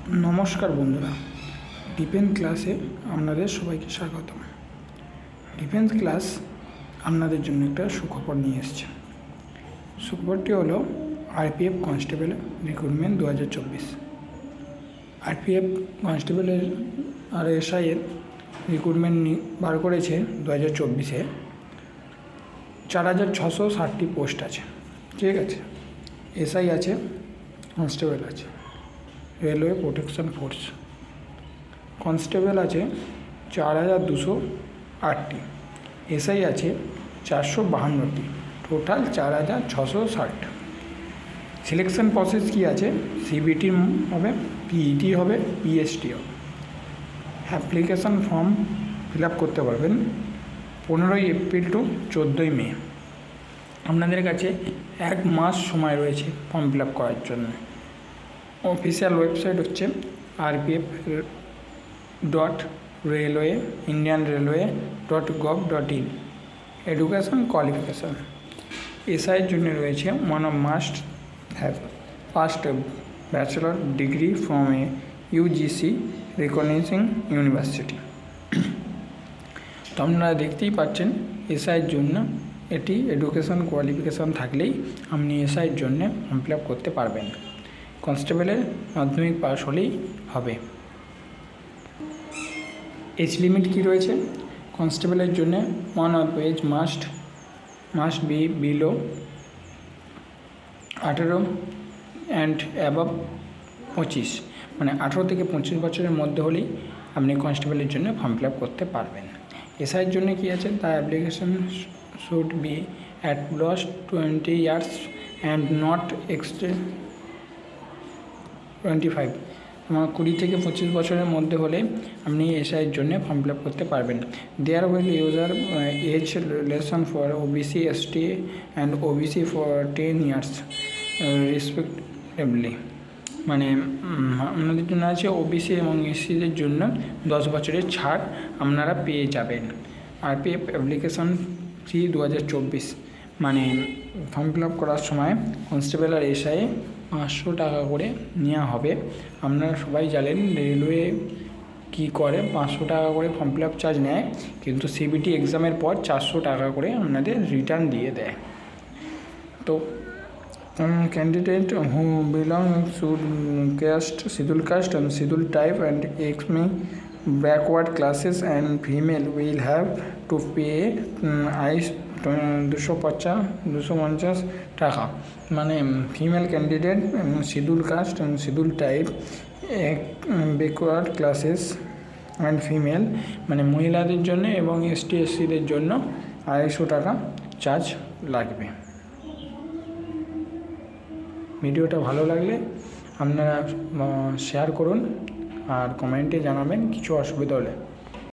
নমস্কার বন্ধুরা, ডিফেন্স ক্লাসে আপনাদের সবাইকে স্বাগতম। ডিফেন্স ক্লাস আপনাদের জন্য একটা সুখবর নিয়ে এসেছে। সুখবরটি হলো আরপিএফ কনস্টেবল রিক্রুটমেন্ট 2024। আরপিএফ কনস্টেবলের আর এসআইয়ের রিক্রুটমেন্ট বার করেছে 2024-এ। 4660টি পোস্ট আছে, ঠিক আছে। এসআই আছে, কনস্টেবল আছে, রেলওয়ে প্রোটেকশন ফোর্স। কনস্টেবল আছে 4208টি, এসআই আছে 452টি, টোটাল 4660। সিলেকশন প্রসেস কী আছে? সিবিটি হবে, পিইটি হবে, পিএসটি হবে। অ্যাপ্লিকেশান ফর্ম ফিল আপ করতে পারবেন 15 এপ্রিল টু 14 মে। আপনাদের কাছে 1 মাস সময় রয়েছে ফর্ম ফিল আপ করার জন্য। অফিসিয়াল ওয়েবসাইট হচ্ছে rpf.railway.indian-railway.gov.in। এডুকেশন কোয়ালিফিকেশান এসআইয়ের জন্য রয়েছে one of must have first bachelor degree from a UGC recognising university. তো আপনারা দেখতেই পাচ্ছেন এসআইয়ের জন্য এটি এডুকেশন কোয়ালিফিকেশান থাকলেই আপনি এসআইয়ের জন্য ফর্ম ফিল আপ করতে পারবেন। কনস্টেবলের মাধ্যমিক পাস হলেই হবে। এজ লিমিট কী রয়েছে? কনস্টেবলের জন্য one of age must be below 18 and above 25, মানে 18 থেকে 25 বছরের মধ্যে হলেই আপনি কনস্টেবলের জন্য ফর্ম ফিল আপ করতে পারবেন। এসআইয়ের জন্য কী আছে? The application should be at least 20 years and not exceed 25। 20 থেকে 25 বছরের মধ্যে হলে আপনি এসআইয়ের জন্য ফর্ম ফিল আপ করতে পারবেন। There will user age relation for OBC, ST and OBC for 10 years respectively. মানে আপনাদের জন্য আছে ওবিসি এবং এসসিদের জন্য 10 বছরের ছাড় আপনারা পেয়ে যাবেন। আরপিএফ অ্যাপ্লিকেশন ফি 2024, মানে ফর্ম ফিল আপ করার সময় কনস্টেবল আর এসআইয়ে 500 টাকা করে নেওয়া হবে। আপনারা সবাই জানেন রেলওয়ে কী করে, 500 টাকা করে ফর্ম ফিল আপ চার্জ নেয়, কিন্তু সিবিটি এক্সামের পর 400 টাকা করে আপনাদের রিটার্ন দিয়ে দেয়। তো candidate who belong should caste, scheduled caste and scheduled tribe and ex backward classes and female will have to pay 250 টাকা। মানে female candidate, scheduled caste and scheduled tribe, backward classes and female, মানে মহিলাদের জন্য এবং ST এসসিদের জন্য 250 টাকা charge লাগবে। ভিডিওটা ভালো লাগলে আপনারা শেয়ার করুন আর কমেন্টে জানাবেন কিছু অসুবিধা হলে।